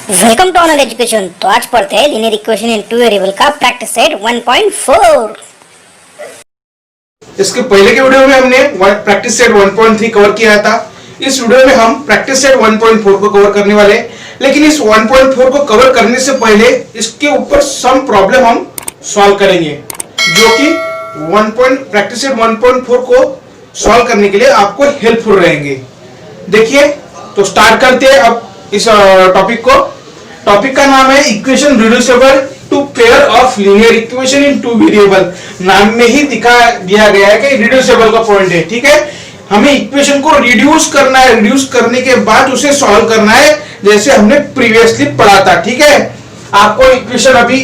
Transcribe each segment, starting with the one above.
Welcome to honour education. तो आज पढ़ते हैं linear equation in two variable का प्रैक्टिस सेट 1.4। इसके पहले के वीडियो में हमने प्रैक्टिस सेट 1.3 कवर किया था। इस वीडियो में हम प्रैक्टिस सेट 1.4 को कवर करने वाले हैं, लेकिन इस 1.4 को कवर करने से पहले इसके ऊपर सम प्रॉब्लम हम सॉल्व करेंगे, जो कि प्रैक्टिस सेट 1.4 को सॉल्व करने के लिए आपको हेल्पफुल रहेंगे। देखिए, तो स्टार्ट करते हैं अब इस टॉपिक को। टॉपिक का नाम है equation reducible to pair of linear equation in two variable. नाम में ही दिखा दिया गया है कि रिड्यूसिबल का पॉइंट है। ठीक है, हमें इक्वेशन को रिड्यूस करना है, रिड्यूस करने के बाद उसे सॉल्व करना है, जैसे हमने प्रीवियसली पढ़ा था। ठीक है, आपको इक्वेशन अभी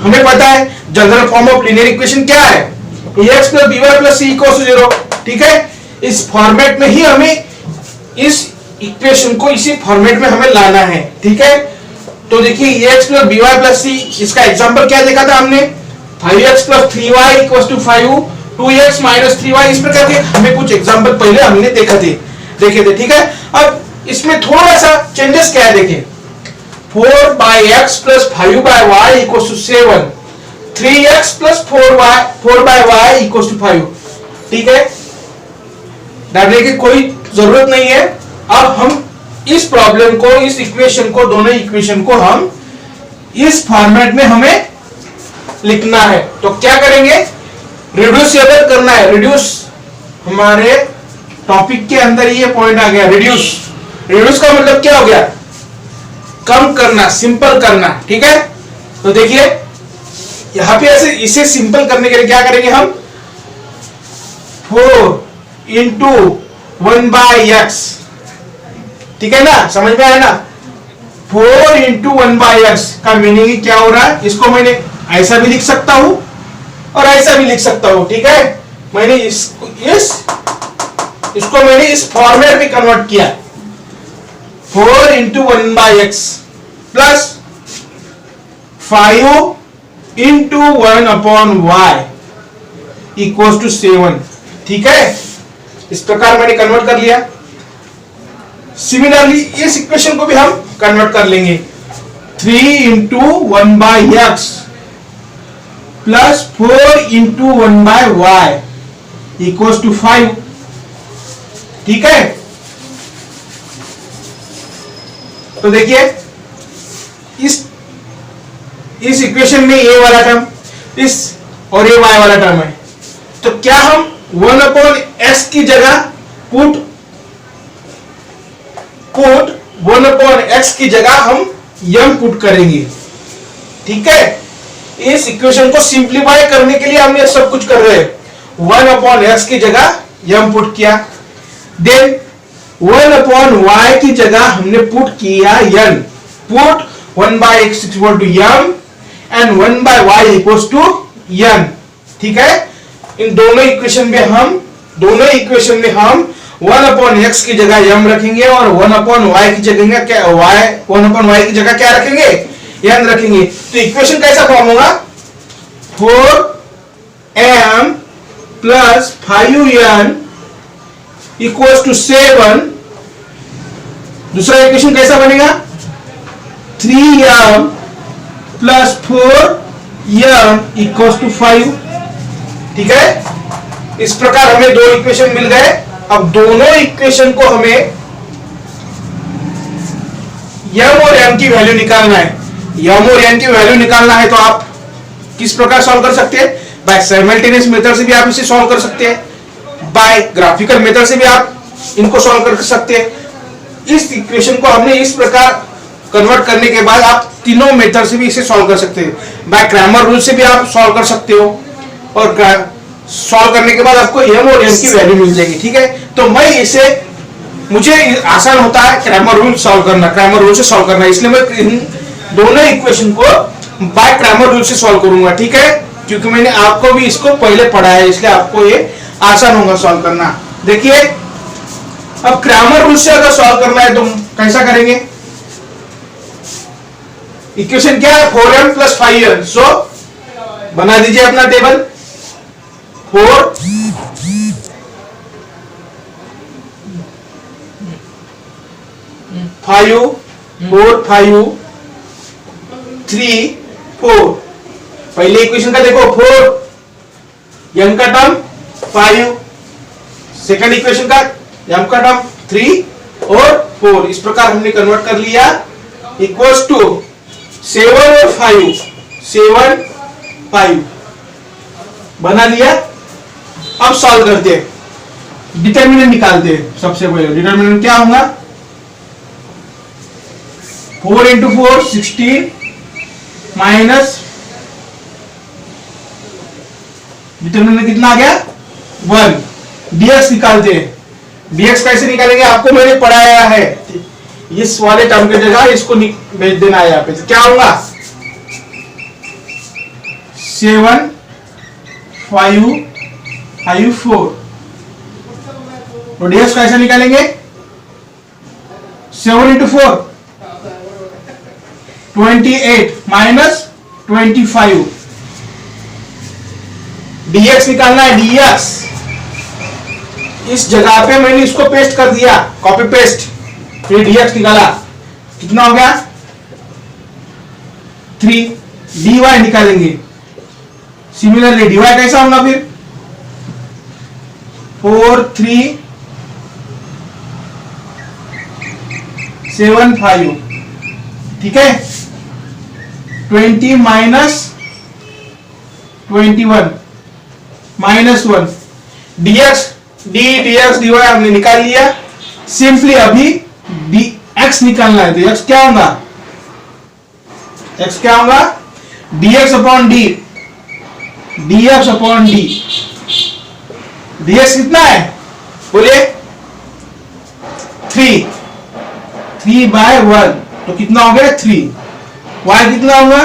हमें पता है general form of linear equation क्या है, ax + by + c = 0। ठीक है, इस फॉर्मेट में ही हमें इस इक्वेशन को इसी फॉर्मेट में हमें लाना है। ठीक है, तो देखिए ax + by + c, इसका एग्जांपल क्या देखा था हमने, 5x + 3y = 5, 2x - 3y। इस प्रकार के हमें कुछ एग्जांपल पहले हमने देखे थे। ठीक है, अब इसमें थोड़ा सा चेंजेस क्या है, देखिए 4x + 5y = 7, 3x + 4y = 5। ठीक है, डालने की कोई जरूरत नहीं है। अब हम इस प्रॉब्लम को, इस इक्वेशन को, दोनों इक्वेशन को हम इस फॉर्मेट में हमें लिखना है। तो क्या करेंगे, रिड्यूसिबल करना है। रिड्यूस हमारे टॉपिक के अंदर ये पॉइंट आ गया, रिड्यूस। रिड्यूस का मतलब क्या हो गया, कम करना, सिंपल करना। ठीक है, तो देखिए यहां पे ऐसे इसे सिंपल करने के लिए क्या करेंगे हम, 4 × 1/x। ठीक है ना, समझ में आया ना। 4 × 1/x का मीनिंग क्या हो रहा है, इसको मैंने ऐसा भी लिख सकता हूं और ऐसा भी लिख सकता हूं। ठीक है, मैंने इसको मैंने इस फॉर्मेट में कन्वर्ट किया, 4 × 1/x प्लस 5 × 1/y = 7। ठीक है, इस प्रकार मैंने कन्वर्ट कर लिया। सिमिलरली इस इक्वेशन को भी हम कन्वर्ट कर लेंगे, 3 × 1/x प्लस 4 × 1/y = 5। ठीक है, तो देखिए इस इक्वेशन में a वाला टर्म इस और ये y वाला टर्म है, तो क्या हम 1/x की जगह पुट 1/x की जगह हम m पुट करेंगे। ठीक है, इस इक्वेशन को सिंप्लीफाई करने के लिए हम ये सब कुछ कर रहे हैं। 1/x की जगह m पुट किया, देन 1/y की जगह हमने पुट किया n। Put 1/x = m and 1/y = n। ठीक है, इन दोनों इक्वेशन में हम 1/x की जगह m रखेंगे और 1/y की जगह क्या रखेंगे, n रखेंगे। तो इक्वेशन कैसा फॉर्म होगा, 4m + 5n = 7। दूसरा इक्वेशन कैसा बनेगा, 3m + 4n = 5। ठीक है, इस प्रकार हमें दो इक्वेशन मिल गए। अब दोनों इक्वेशन को हमें m और n की वैल्यू निकालना है। m और n की वैल्यू निकालना है तो आप किस प्रकार सॉल्व कर सकते हैं, बाय साइमल्टेनियस मेथड से भी आप इसे सॉल्व कर सकते हैं, बाय ग्राफिकल मेथड से भी आप इनको सॉल्व कर सकते हैं। इस इक्वेशन को हमने इस प्रकार कन्वर्ट करने के बाद आप तीनों मेथड से भी इसे सॉल्व कर सकते हैं। बाय क्रैमर रूल से भी आप सॉल्व कर सकते हो और सॉल्व करने के बाद आपको m और n की वैल्यू मिल जाएगी। ठीक है, तो मुझे आसान होता है क्रैमर रूल से सॉल्व करना, इसलिए मैं इन दोनों इक्वेशन को बाय क्रैमर रूल से सॉल्व करूंगा। ठीक है, क्योंकि मैंने आपको भी इसको पहले पढ़ा है, इसलिए आपको ये आसान होगा सॉल्व करना। देखिए, अब क्रैमर रूल से अगर सॉल्व करना है तो कैसा करेंगे, इक्वेशन क्या है, 4m + 5n। सो बना दीजिए अपना टेबल, 4 5 4 5 3 4। पहले इक्वेशन का देखो 4 m का टर्म 5, सेकंड इक्वेशन का m का टर्म 3 और 4। इस प्रकार हमने कन्वर्ट कर लिया इक्वल्स टू 7 और 5 7 5 बना लिया। अब सॉल्व करते हैं, डिटर्मिनेंट निकालते हैं। सबसे पहले डिटर्मिनेंट क्या होगा, 4 इंटू 4 16 माइनस डिटर्मिनेंट कितना आ गया 1। dx निकालते हैं। dx कैसे निकालेंगे आपको मैंने पढ़ाया है, इस वाले टर्म की जगह इसको भेज देना है यहाँ पे। तो क्या होगा 7 5 5 4। तो dx कैसे निकालेंगे 7 इंटू 4 28 माइनस 25। dx निकालना है, dx इस जगह पे मैंने इसको पेस्ट कर दिया, कॉपी पेस्ट, फिर dx निकाला, कितना हो गया 3। dy निकालेंगे, सिमिलरली dy कैसा होगा फिर 4 3 7 5, ठीक है 20 minus 21 minus 1। dx dx dy हमने निकाल लिया। सिंपली अभी dx निकालना है, तो x क्या होगा, x क्या होगा dx upon d, dx upon d। dx कितना है बोलिए 3 बाय 1, तो कितना हो गया 3। y कितना होगा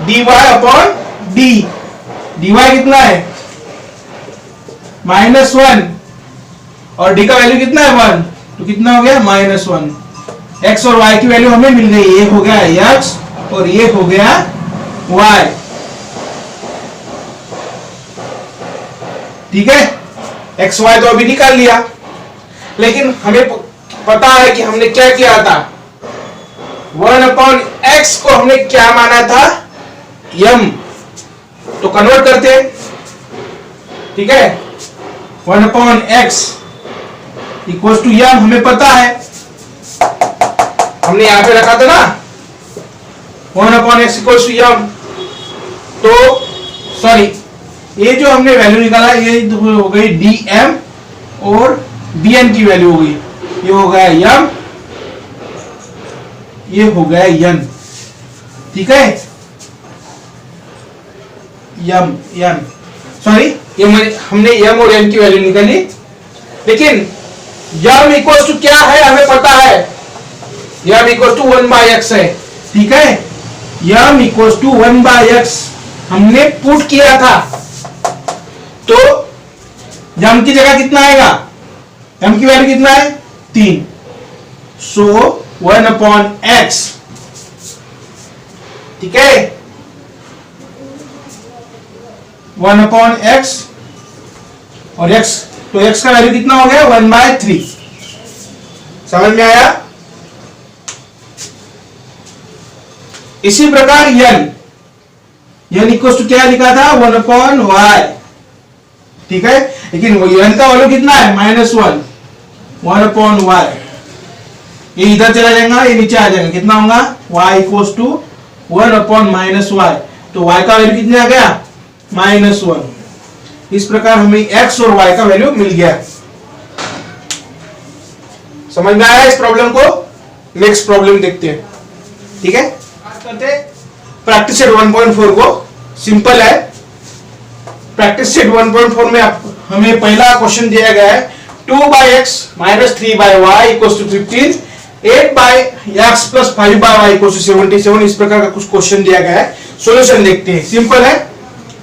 dy अपॉन d, dy कितना है -1 और d का वैल्यू कितना है 1, तो कितना हो गया -1। x और y की वैल्यू हमें मिल गई, ये हो गया x और ये हो गया y, ठीक है। x y तो अभी निकाल लिया, लेकिन हमें पता है कि हमने क्या किया था, 1/x को हमने क्या माना था m, तो कन्वर्ट करते हैं, ठीक है। 1/x इक्वल्स टू m हमें पता है, हमने यहां पे रखा था ना 1/x इक्वल्स टू m। तो सॉरी, ये जो हमने वैल्यू निकाला ये हो गई dm और dn की वैल्यू हो गई, ये हो गया m, ये हो गया n, ठीक है। m सॉरी, ये हमने m और n की वैल्यू निकाली, लेकिन m इक्वल्स टू क्या है हमें पता है, m इक्वल्स टू 1/x है, ठीक है। m इक्वल्स टू 1/x हमने पुट किया था, तो m की जगह कितना आएगा, m की वैल्यू कितना है 3, सो 1/x, ठीक है 1/x और x, तो x का वैल्यू कितना हो गया 1/3। समझ में आया। इसी प्रकार n इक्वल टू क्या लिखा था 1/y, ठीक है, लेकिन n का वैल्यू कितना है -1, 1/y, ये इधर चला जाएगा, ये नीचे आ जाएगा, कितना होगा y इक्वल टू 1/-y, तो y का वैल्यू कितना आ गया -1। इस प्रकार हमें x और y का वैल्यू मिल गया। समझ में आया इस प्रॉब्लम को। नेक्स्ट प्रॉब्लम देखते हैं, ठीक है। करते प्रैक्टिस सेट 1.4 को, सिंपल है। प्रैक्टिस सेट 1.4 में हमें पहला क्वेश्चन दिया गया है 2/x - 3/y = 15, 8/x + 5/y = 77। इस प्रकार का कुछ क्वेश्चन दिया गया है, सॉल्यूशन देखते हैं। सिंपल है,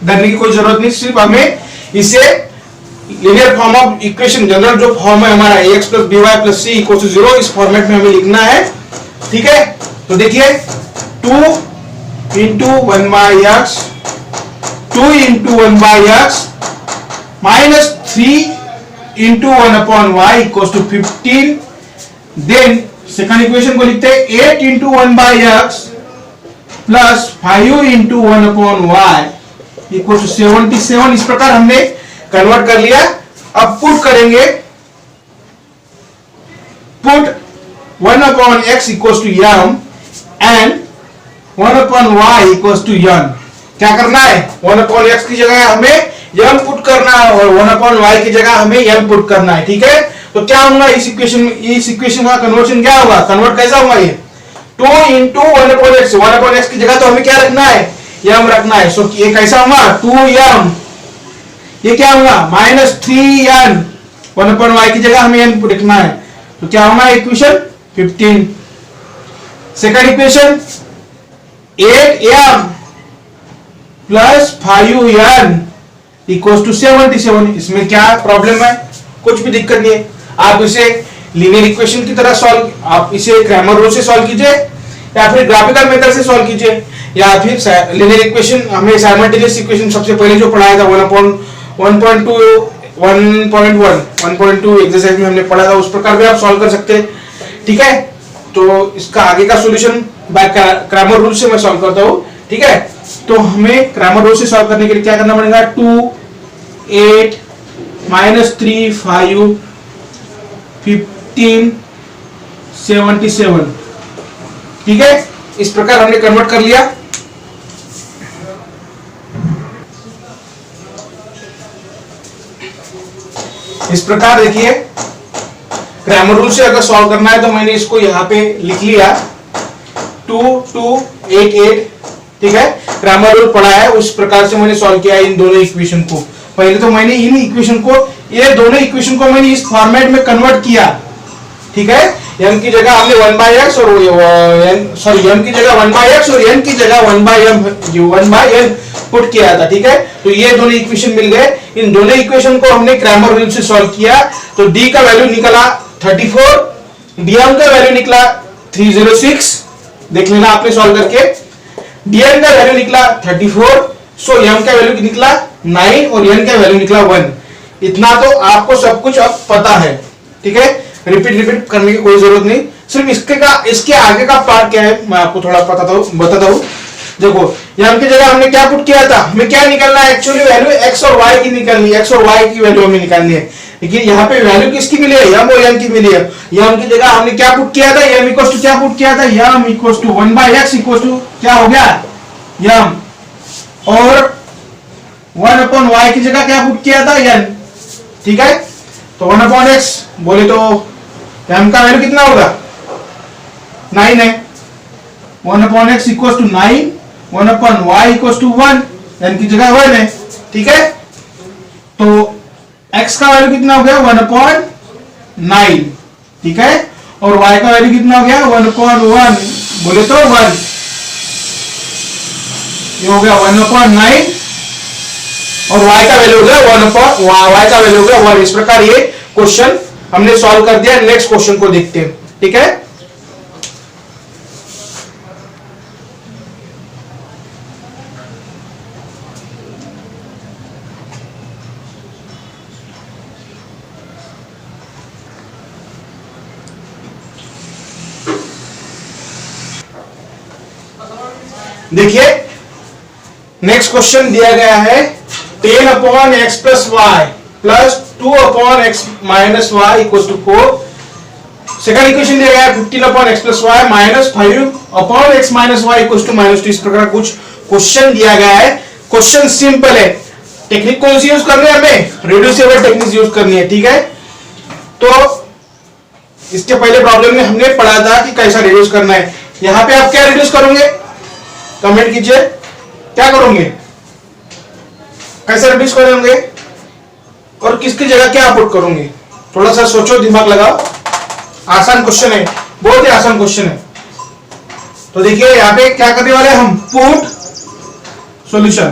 डरने की कोई जरूरत नहीं, सिर्फ हमें इसे linear form of equation, general जो फॉर्म है हमारा ax + by + c = 0, इस फॉर्मेट में हमें लिखना है, ठीक है। तो देखिए 2 × 1/x 2 × 1/x - 3 × 1/y = 15, then second equation को लिखते हैं 8 into 1/x plus 5 into 1/y equal to 77। इस प्रकार हमने कन्वर्ट कर लिया। अब पुट करेंगे, put 1/x equal to m and 1/y equal to n। क्या करना है, 1/x की जगह हमें m पुट करना है और 1/y की जगह हमें m पुट करना है। ठीक है, तो क्या होगा इस इक्वेशन का कन्वर्जन क्या होगा, कन्वर्ट कैसा होगा, ये 2 इंटू 1/x, 1/x की जगह तो हमें क्या रखना है, m रखना है। सो ये कैसा होगा 2m, ये क्या होगा -3n, 1/y की जगह हमें n लिखना है। तो क्या होगा equation 15। Second equation 8m plus 5n equal to 77। इसमें क्या प्रॉब्लम है, कुछ भी दिक्कत नहीं है। आप इसे लीनियर इक्वेशन की तरह सॉल्व, आप इसे क्रैमर रूल से सॉल्व कीजिए या फिर ग्राफिकल मेथड से सॉल्व कीजिए या फिर लीनियर इक्वेशन, हमें साइमल्टेनियस इक्वेशन सबसे पहले जो पढ़ाया था 1.2 एक्सरसाइज में हमने पढ़ा था, उस प्रकार भी आप सॉल्व कर सकते हैं। ठीक है, तो इसका आगे का सॉल्यूशन बाय क्रैमर रूल से मैं सॉल्व करता हूं। ठीक है, तो हमें क्रैमर रूल से सॉल्व करने के लिए क्या करना पड़ेगा, 2 8 -3 5 15 77। ठीक है, इस प्रकार हमने कन्वर्ट कर लिया। इस प्रकार देखिए, क्रैमर रूल से अगर सॉल्व करना है तो मैंने इसको यहां पे लिख लिया 2 2 8 8। ठीक है, क्रैमर रूल पढ़ा है, उस प्रकार से मैंने सॉल्व किया इन दोनों इक्वेशन को। पहले तो मैंने इन इक्वेशन को, ये दोनों इक्वेशन को मैंने इस फॉर्मेट में कन्वर्ट किया। ठीक है, m की जगह हमने 1/x और m की जगह 1/x और n की जगह 1/n पुट किया था। ठीक है, तो ये दोनों इक्वेशन मिल गए। इन दोनों इक्वेशन को हमने क्रैमर रूल से सॉल्व किया तो d का वैल्यू निकला 34, dm का वैल्यू निकला 306। देख लेना आपने सॉल्व करके, dn का वैल्यू निकला 34, सो m का वैल्यू निकला 9 और n का वैल्यू निकला 1। इतना तो आपको सब कुछ अब पता है। ठीक है, रिपीट करने की कोई जरूरत नहीं। सिर्फ इसके आगे का पार्ट क्या है मैं आपको थोड़ा बताता हूँ। देखो, यहाँ की जगह हमने क्या पुट किया था, हमें क्या निकलना है, एक्चुअली वैल्यू x और y की निकलनी है, x और y की वैल्यू हमें निकालनी है। लेकिन यहाँ पे वैल्यू किसकी मिली है, m और n की मिली है। m की जगह हमने क्या पुट किया था, m इक्वल टू क्या पुट किया था, m equal to 1/x equal to क्या हो गया m, और 1/y की जगह क्या पुट किया था n। ठीक है, तो 1/x बोले तो m का वैल्यू कितना होगा 9 है, 1/x equal to 9, 1/y equal to 1, n की जगह 1 है। ठीक है, तो x का वैल्यू कितना हो गया 1/9। ठीक है, और y का वैल्यू कितना हो गया 1/1 बोले तो 1, ये हो गया 1/9 और y का वैल्यू हो गया 1। इस प्रकार ये क्वेश्चन हमने सॉल्व कर दिया। नेक्स्ट क्वेश्चन को देखते हैं। ठीक है, देखिए नेक्स्ट क्वेश्चन दिया गया है 10/x plus Y plus 2/x minus Y equal to 4। Second equation दिया गया है 15/x plus Y minus 5/x minus Y equal to -2। इस प्रकार कुछ क्वेश्चन दिया गया है। क्वेश्चन सिंपल है। टेक्निक कौन सी यूज करनी है, हमें रिड्यूसिबल टेक्निक यूज करनी है। ठीक है, तो इसके पहले प्रॉब्लम में हमने पढ़ा था कि कैसा रिड्यूस करना है। यहां पे आप क्या रिड्यूस करोगे, कमेंट कीजिए, क्या करोगे, कैसे रिड्यूस करोगे और किसकी जगह क्या पुट करोगे। थोड़ा सा सोचो, दिमाग लगाओ। आसान क्वेश्चन है, बहुत ही आसान क्वेश्चन है। तो देखिए यहाँ पे क्या करने वाले हम, put solution,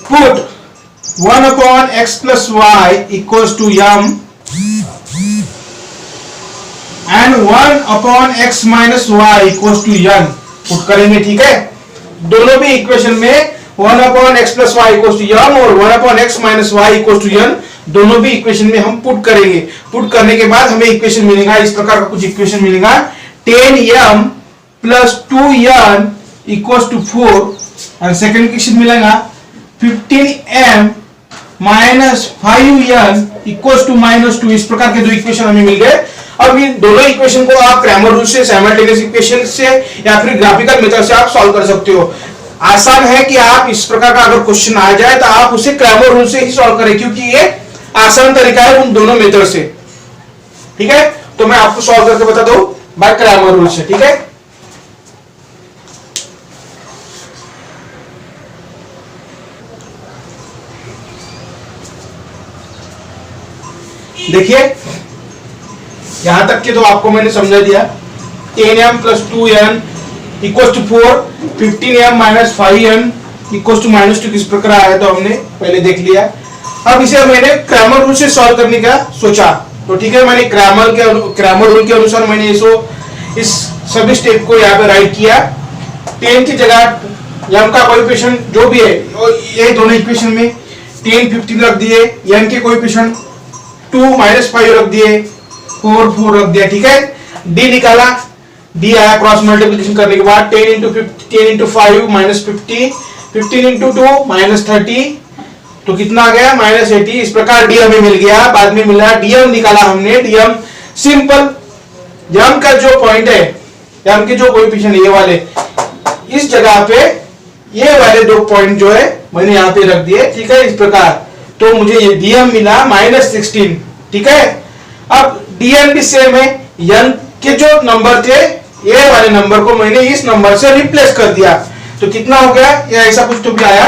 put 1/x plus Y equals to m and 1/x minus Y equals to n put करेंगे। ठीक है, दोनों भी इक्वेशन में 1/x plus Y equals to m और 1/x minus Y equals to n दोनों भी इक्वेशन में हम पुट करेंगे। पुट करने के बाद हमें इक्वेशन मिलेगा, इस प्रकार का कुछ इक्वेशन मिलेगा, 10m plus 2n equals to 4, और सेकंड इक्वेशन मिलेगा 15m minus 5n equals to -2। इस प्रकार के दो इक्वेशन हमें मिल गए। अब ये दोनों इक्वेशन को आप क्रैमर रूल से, साइमल्टेनियस इक्वेशन से या फिर ग्राफिकल मेथड से आप सॉल्व कर सकते हो। आसान है कि आप इस प्रकार का अगर क्वेश्चन आ जाए तो आप उसे क्रैमर रूल से ही सॉल्व करें, क्योंकि ये आसान तरीका है उन दोनों मेथड से। ठीक है, तो मैं आपको सॉल्व करके बता दूं बाय क्रैमर रूल से। ठीक है, देखिए यहां तक के तो आपको मैंने समझा दिया। 10m plus 2n equals to 4, 15m minus 5n equals to -2 किस प्रकार आया तो हमने पहले देख लिया। अब इसे मैंने क्रैमर रूल से सॉल्व करने का सोचा, तो ठीक है, मैंने क्रैमर रूल के अनुसार मैंने इस सभी स्टेप को यहाँ पे राइट किया। 10 की जगह m का कोएफिशिएंट जो भी है, ये दोनों इक्वेशन में 10, 15 रख दिए, m के कोएफिशिएंट 2, -5 रख दिए, 4, 4 रख दिया। ठीक है, d निकाला, d आया क्रॉस मल्टीप्लिकेशन करने के बाद 10 इंटू 5 -50, 15 इंटू 2 -30, तो कितना आ गया -80। इस प्रकार d हमें मिल गया। बाद में मिला dm, निकाला हमने dm सिंपल, m का जो पॉइंट है, m के जो कोएफिशिएंट ये वाले, इस जगह पे ये वाले दो पॉइंट जो है मैंने यहाँ पे रख दिए। ठीक है, इस प्रकार तो मुझे ये dm मिला -16। ठीक है, अब dm भी सेम है, n के जो नंबर थे ये वाले नंबर को मैंने इस नंबर से रिप्लेस कर दिया, तो कितना हो गया, या ऐसा कुछ तो भी आया।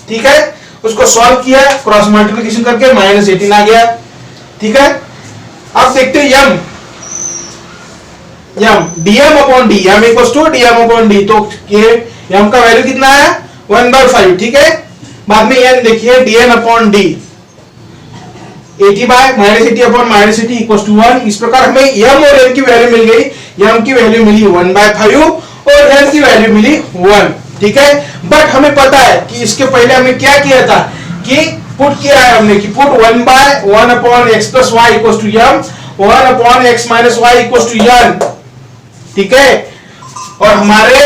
ठीक है, उसको सॉल्व किया, क्रॉस मल्टीप्लिकेशन करके -18 आ गया। ठीक है, अब देखते हैं m dm upon d, m equals to dm upon d, तो ये m का वैल्यू कितना आया 1/5। ठीक है, बाद में n देखिए dn upon d 80 by -80 upon -80 equals to 1। इस प्रकार हमें m और n की वैल्यू मिल गई। m की वैल्यू मिली 1/5 और n की वैल्यू मिली 1। ठीक है, बट हमें पता है कि इसके पहले हमें क्या किया था कि पुट किया है हमने कि put 1/1 upon x plus y equals to m, 1 upon x minus y equals to n। ठीक है, और हमारे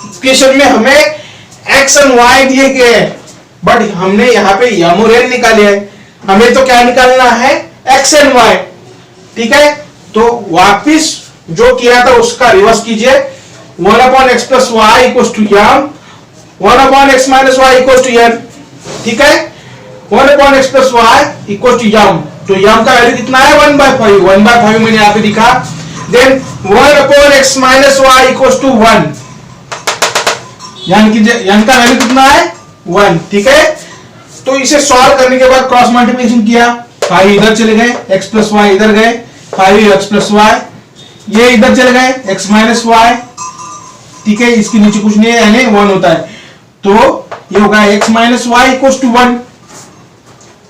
इक्वेशन में हमें x और y दिए गए, बट हमने यहाँ पे m और n निकाले हैं। हमें तो क्या निकालना है, x एंड y। ठीक है, तो वापिस जो किया था उसका रिवर्स कीजिए, 1 upon x plus y equals to m, 1 upon x minus y equals to n। ठीक है, 1 upon x plus y equals to m, तो m का वैल्यू कितना है 1/5, 1/5 मैंने यहाँ पे लिखा। Then 1 upon x minus y equals to 1, n का वैल्यू कितना है 1। ठीक है, तो इसे सॉल्व करने के बाद क्रॉस मल्टीप्लिकेशन किया, 5 इधर चले गए, x प्लस y इधर गए, 5x प्लस y, ये इधर चले गए x माइनस y। ठीक है, इसके नीचे कुछ नहीं है, यानी 1 होता है, तो ये होगा x minus y equals to 1।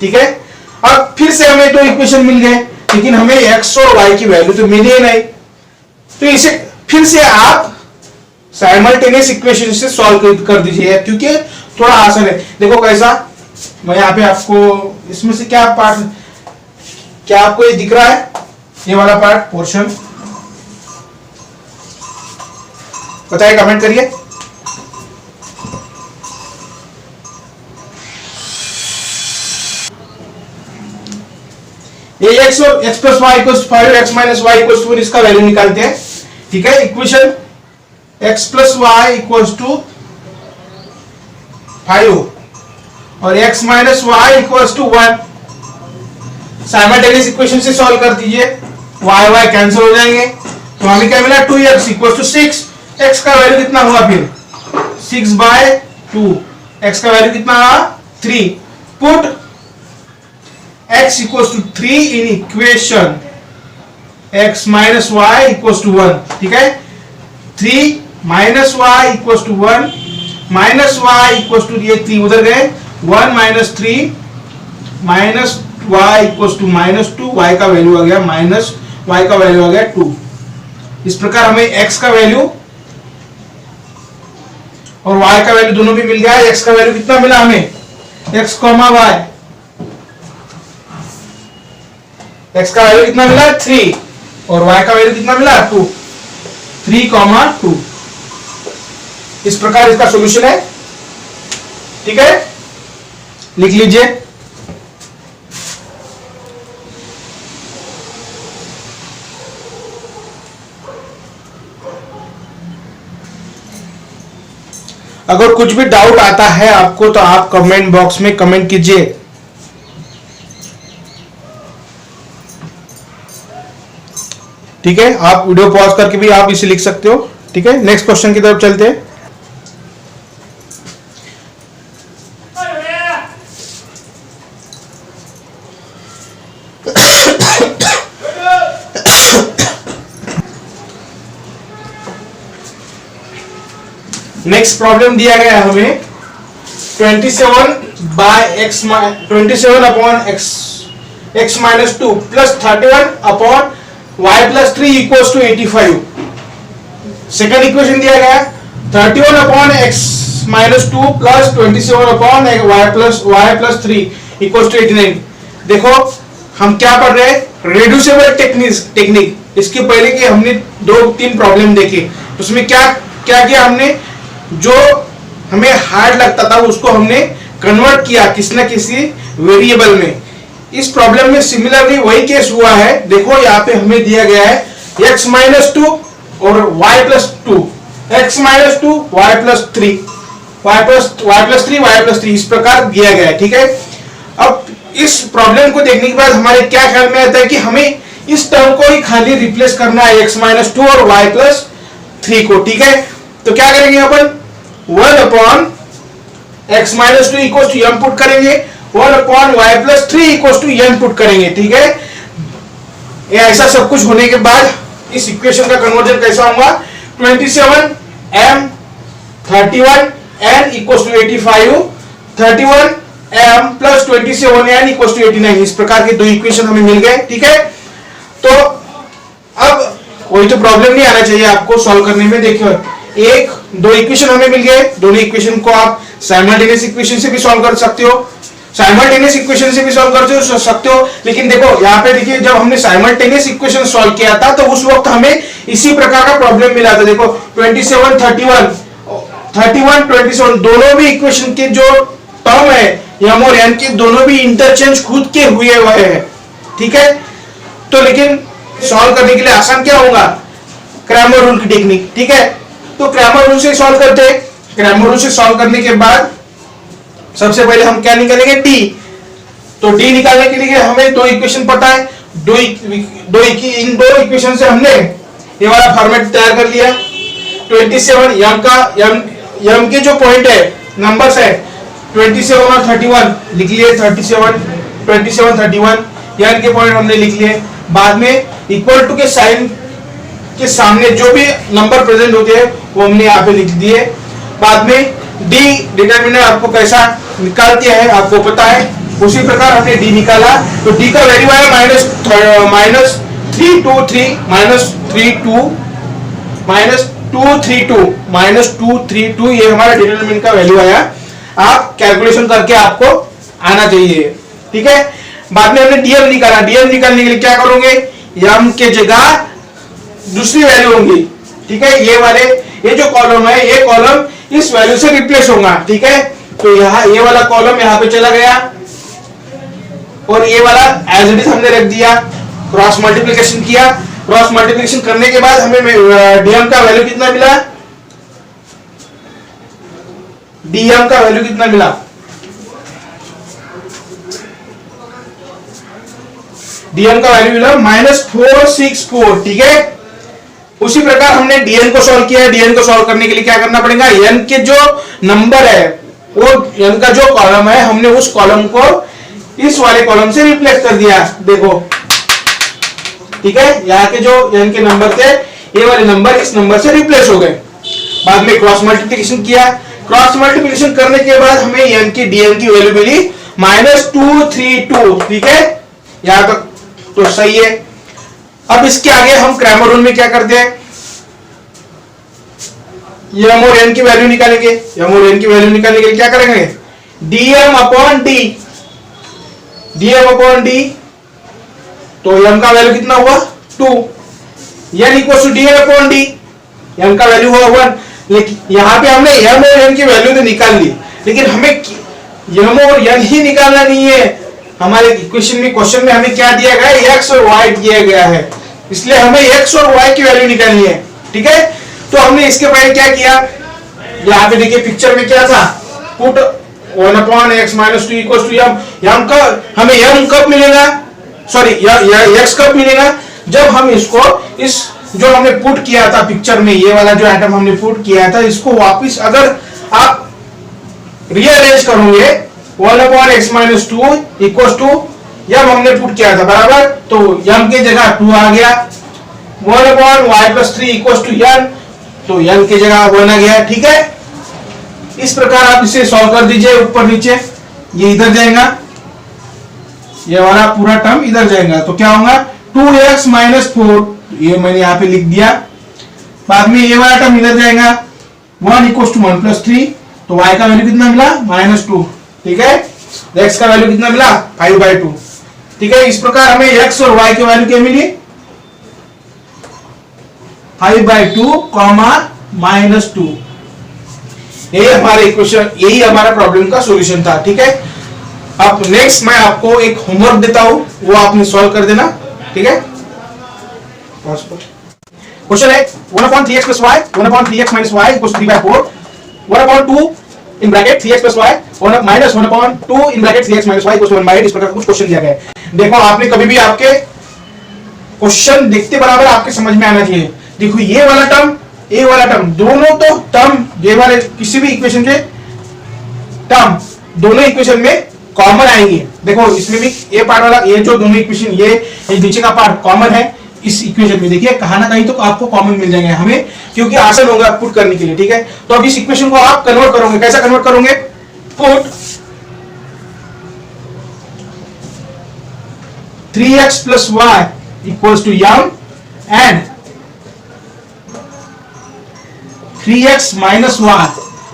ठीक है, अब फिर से हमें तो इक्वेशन मिल गए, लेकिन हमें x और y की वैल्यू तो मिली ही नहीं, तो इसे फिर से आप साइमल्टेनियस इक्वेशन से सॉल्व कर दीजिए, क्योंकि थोड़ा आसान है। देखो कैसा, मैं यहाँ पे आपको इसमें से क्या पार्ट, क्या आपको ये दिख रहा है, ये वाला पार्ट पोर्शन, बताइए, कमेंट करिए। ये x और x plus Y equals 5, x minus Y equals 4, इसका वैल्यू निकालते हैं। ठीक है, equation x plus Y equals to 5 और x minus Y equals to 1। Simultaneous equation से सॉल्व कर दीजिए, y कैंसिल हो जाएंगे, तो हमें क्या मिला 2x इक्वल्स टू 6। x का वैल्यू कितना हुआ फिर 6/2, x का वैल्यू कितना हुआ 3। Put x equals to 3 in equation x minus Y equals to 1। ठीक है, 3 minus Y equals to 1, minus Y equals to, ये 3 उधर गए, 1 minus 3 minus Y equals to -2, y का वैल्यू आ गया माइनस, y का वैल्यू आ गया 2। इस प्रकार हमें x का वैल्यू और y का वैल्यू दोनों भी मिल गया। x का वैल्यू कितना मिला हमें, x, y, x का वैल्यू कितना मिला 3 और y का वैल्यू कितना मिला 2, 3,2। इस प्रकार इसका सॉल्यूशन है। ठीक है, लिख लीजिए। अगर कुछ भी डाउट आता है आपको तो आप कमेंट बॉक्स में कमेंट कीजिए। ठीक है, आप वीडियो पॉज करके भी आप इसे लिख सकते हो। ठीक है, नेक्स्ट क्वेश्चन की तरफ चलते हैं। नेक्स्ट प्रॉब्लम दिया गया है हमें 27 upon x minus 2 plus 31 upon y plus 3 equals to 85। Second equation दिया गया 31 upon x minus 2 plus 27 upon y plus 3 equals to 89। देखो हम क्या पढ़ रहे हैं, रेड्यूसिबल टेक्निक। इसके पहले कि हमने 2-3 प्रॉब्लम देखे, उसमें क्या क्या किया हमने, जो हमें हार्ड लगता था उसको हमने कन्वर्ट किया किसी न किसी वेरिएबल में। इस प्रॉब्लम में सिमिलरली वही केस हुआ है। देखो यहाँ पे हमें दिया गया है x माइनस 2 और y plus 2, x minus 2 y plus 3, y plus 3 इस प्रकार दिया गया है। ठीक है, अब इस प्रॉब्लम को देखने के बाद हमारे क्या ख्याल में आता है कि हमें इस टर्म को ही खाली रिप्लेस करना है, x माइनस 2 और y प्लस 3 को। ठीक है, तो क्या करेंगे अपन 1 upon x minus 2 equal to m put करेंगे, 1 upon y plus 3 equal to n put करेंगे। ठीक है, ऐसा सब कुछ होने के बाद इस इक्वेशन का कन्वर्जन कैसा होगा, 27m 31n equal to 85, 31m plus 27n equal to 89। इस प्रकार के दो इक्वेशन हमें मिल गए। ठीक है, तो अब कोई तो प्रॉब्लम नहीं आना चाहिए आपको सॉल्व करने में। देखिए एक दो इक्वेशन हमें मिल गए, दोनों इक्वेशन को आप साइमल्टेनियस इक्वेशन से भी सॉल्व कर सकते हो, साइमल्टेनियस इक्वेशन से भी सॉल्व कर सकते हो। लेकिन देखो यहाँ पे देखिए, जब हमने साइमल्टेनियस इक्वेशन सॉल्व किया था तो उस वक्त हमें इसी प्रकार का प्रॉब्लम मिला था। देखो 27 31 31 27 दोनों भी इक्वेशन के जो टर्म है m और n के दोनों भी इंटरचेंज खुद के हुए हैं। ठीक है, तो लेकिन सॉल्व करने के लिए आसान क्या होगा, क्रैमर रूल की टेक्निक। ठीक है, तो क्रैमर रूल से सॉल्व करते हैं। क्रैमर रूल से सॉल्व करने के बाद सबसे पहले हम क्या निकालेंगे, d। तो d निकालने के लिए हमें दो इक्वेशन पता है, इन दो इक्वेशन से हमने ये वाला फॉर्मेट तैयार कर लिया। 27 m के जो पॉइंट है, नंबर्स है 27 और 31 लिख लिए, 27 31 n के पॉइंट हमने लिख लिए। बाद में इक्वल टू के साइन के सामने जो भी नंबर प्रेजेंट होते हैं वो हमने यहाँ पे लिख दिए। बाद में d डिटरमिनर आपको कैसा निकालते हैं आपको पता है, उसी प्रकार हमने d निकाला। तो d का वैल्यू आया -232 ये हमारा डिटरमिनर का वैल्यू आया। आप कैलकुलेशन करके आपको आना चाहिए। ठीक है, बाद में हमने dm निकाला। dm निकालने के लिए क्या करोगे, m के जगह दूसरी वैल्यू होंगी। ठीक है, ये जो कॉलम है ये कॉलम इस वैल्यू से रिप्लेस होगा। ठीक है, तो यहाँ ये वाला कॉलम यहाँ पे चला गया और ये वाला एज इट इज हमने रख दिया। क्रॉस मल्टीप्लिकेशन किया, क्रॉस मल्टीप्लिकेशन करने के बाद हमें डीएम का वैल्यू कितना मिला, डीएम का वैल्यू कितना मिला, डीएम का वैल्यू मिला -464। ठीक है, उसी प्रकार हमने डीएन को सॉल्व किया है। डीएन को सॉल्व करने के लिए क्या करना पड़ेगा, एन के जो नंबर है वो एन का जो कॉलम है हमने उस कॉलम को इस वाले कॉलम से रिप्लेस कर दिया। देखो ठीक है, यहाँ के जो एन के नंबर थे ये वाले नंबर इस नंबर से रिप्लेस हो गए। बाद में क्रॉस मल्टीप्लिकेशन किया, क्रॉस मल्टीप्लिकेशन करने के बाद हमें एन की डीएन की वैल्यू मिली -232। ठीक है, यहाँ तक तो सही है। अब इसके आगे हम क्रैमर रूल में क्या करते हैं, m और n की वैल्यू निकालेंगे। m और n की वैल्यू निकालने के लिए क्या करेंगे, dm अपॉन d तो m का वैल्यू कितना हुआ 2, n equal to dn upon D, m का वैल्यू हुआ 1। लेकिन यहाँ पे हमने m और n की वैल्यू तो निकाल ली, लेकिन हमें m और n ही निकालना नहीं है। हमारे इक्वेशन में, क्वेश्चन में हमें क्या दिया गया है, x और y दिया गया है, इसलिए हमें x और y की वैल्यू निकालनी है। ठीक है, तो हमने इसके पहले क्या किया, यहाँ पे देखिए पिक्चर में क्या था, put 1 upon x minus 2 equal to m का हमें m कब मिलेगा, सॉरी x कब मिलेगा, जब हम इसको इस जो हमने पुट किया था पिक्चर में, ये वाला जो आइटम हमने पुट किया था, इसको वापस अगर आप रीअरेंज करोगे 1 upon x minus 2 equal to m हमने पुट किया था बराबर, तो m की जगह 2 आ गया, 1 upon y plus 3 equal to n, तो n की जगह 1 आ गया। ठीक है, इस प्रकार आप इसे सॉल्व कर दीजिए, ऊपर नीचे ये इधर जाएगा, ये वाला पूरा टर्म इधर जाएगा, तो क्या होगा 2x माइनस 4, ये मैंने यहाँ पे लिख दिया, बाद में ये वाला टर्म इधर जाएगा 1 इक्वल टू 1 प्लस 3, तो y का वैल्यू कितना मिला -2। ठीक है, x का वैल्यू कितना मिला 5/2। ठीक है, इस प्रकार हमें x और y की वैल्यू क्या मिली 5/2 -2। यही हमारे इक्वेशन, यही हमारा प्रॉब्लम का सॉल्यूशन था। ठीक है, अब नेक्स्ट मैं आपको एक होमवर्क देता हूं, वो आपने सॉल्व कर देना। ठीक है, क्वेश्चन है 1/3x plus y 1/3x minus y equals 3/4 1/2 in bracket 3x plus y minus 1/2 in bracket 3x minus y equals 1/8। इस प्रकार का कुछ क्वेश्चन दिया गया है। देखो, आपने कभी भी आपके क्वेश्चन देखते बराबर आपके समझ में आना चाहिए। देखो, ये वाला टर्म, ये वाला टर्म, दोनों तो टर्म, ये वाले किसी भी इक्वेशन के टर्म दोनों इक्वेशन में कॉमन आएंगे। देखो, इसमें भी ये पार्ट वाला, ये जो दोनों इक्वेशन, ये नीचे का पार्ट कॉमन है इस इक्वेशन में, देखिए कहीं ना कहीं तो आपको कॉमन मिल जाएंगे हमें, क्योंकि आसान होगा पुट करने के लिए। ठीक है, तो अब इस इक्वेशन को आप कन्वर्ट करोगे, कैसा कन्वर्ट करोगे, put 3x plus y equals to m and 3x minus y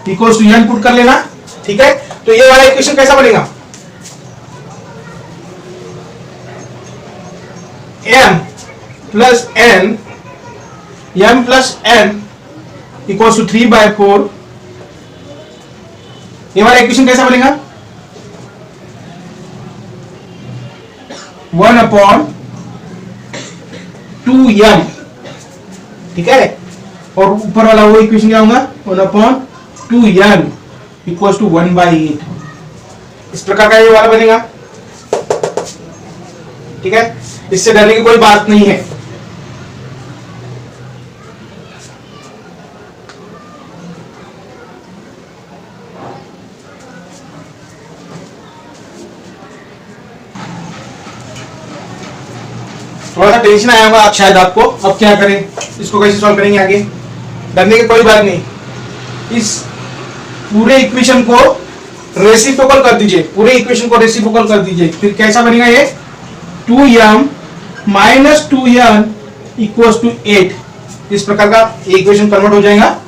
equals to n put कर लेना। ठीक है, तो ये वाला इक्वेशन कैसा बनेगा, m plus n, m plus n equals to 3/4। ये वाला इक्वेशन कैसा बनेगा 1/2m। ठीक है, और ऊपर वाला वो इक्वेशन क्या होगा 1/2n equals to 1/8। इस प्रकार का ये वाला बनेगा। ठीक है, इससे डरने की कोई बात नहीं है। थोड़ा सा टेंशन आया होगा आप शायद आपको, अब क्या करें, इसको कैसे सॉल्व करेंगे आगे, डरने की कोई बात नहीं। इस पूरे इक्वेशन को रेसिप्रोकल कर दीजिए, पूरे इक्वेशन को रेसिप्रोकल कर दीजिए, फिर कैसा बनेगा ये 2m minus 2n equals to 8। इस प्रकार का इक्वेशन कन्वर्ट हो जाएगा,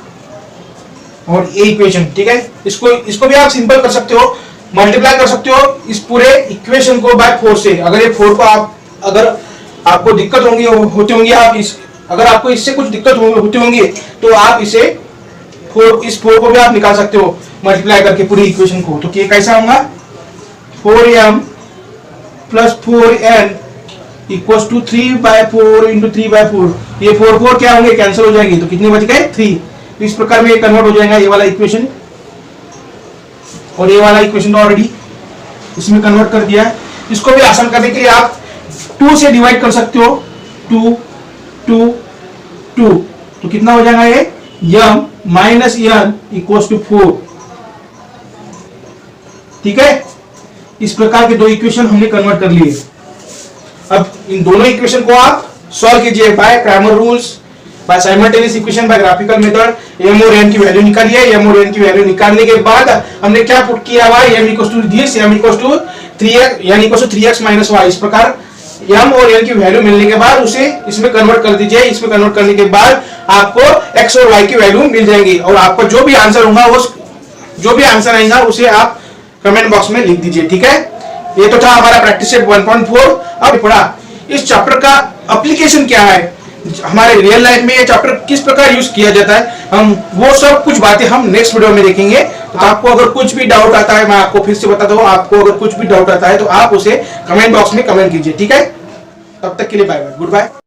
और ये इक्वेशन, ठीक है, इसको भी आप सिंपल कर सकते हो, मल्टीप्लाई कर सकते हो इस पूरे इक्वेशन को बाय 4 से। अगर ये 4 को आप, अगर आपको दिक्कत होती होंगी, आप अगर आपको इससे कुछ दिक्कत होती होंगी, तो आप इस 4 को भी आप निकाल सकते हो मल्टीप्लाई करके पूरी इक्वेशन को। तो ये कैसा होगा 4m plus 4n equals to 3/4 into 3/4। ये 4 क्या होंगे, कैंसिल हो जाएंगे, तो कितने बच गए 3। तो इस प्रकार में ये कन्वर्ट हो जाएगा ये वाला इक्वेशन, और ये वाला इक्वेशन तो ऑलरेडी इसमें कन्वर्ट कर दिया है। इसको भी आसान करने के लिए आप 2 से डिवाइड कर सकते हो, 2 2 2, तो कितना हो जाएगा ये m minus n equals to 4। ठीक है, इस प्रकार के दो इक्वेशन हमने कन्वर्ट कर लिए। अब इन दोनों इक्वेशन को आप सॉल्व कीजिए by Cramer rules, by simultaneous equation, by graphical method. m और n की वैल्यू निकालिए। m और n की वैल्यू निकालने के बाद हमने क्या पुट किया हुआ है, m equals to this, m equals to 3x, n equals to 3x minus y। इस प्रकार m और n की वैल्यू मिलने के बाद उसे इसमें कन्वर्ट कर दीजिए। इसमें कन्वर्ट करने के बाद आपको x और y की वैल्यू मिल जाएंगी, और आपका जो भी आंसर होगा, जो भी आंसर आएगा उसे आप कमेंट बॉक्स में लिख दीजिए। ठीक है, ये तो था हमारा प्रैक्टिस सेट 1.4। अब पढ़ा इस चैप्टर का एप्लीकेशन क्या है, हमारे रियल लाइफ में ये चैप्टर किस प्रकार यूज किया जाता है, हम वो सब कुछ बातें हम नेक्स्ट वीडियो में देखेंगे। तो आपको अगर कुछ भी डाउट आता है, मैं आपको फिर से बताता हूँ, आपको अगर कुछ भी डाउट आता है तो आप उसे कमेंट बॉक्स में कमेंट कीजिए, ठीक है। तब तक के लिए बाय बाय, गुड बाय।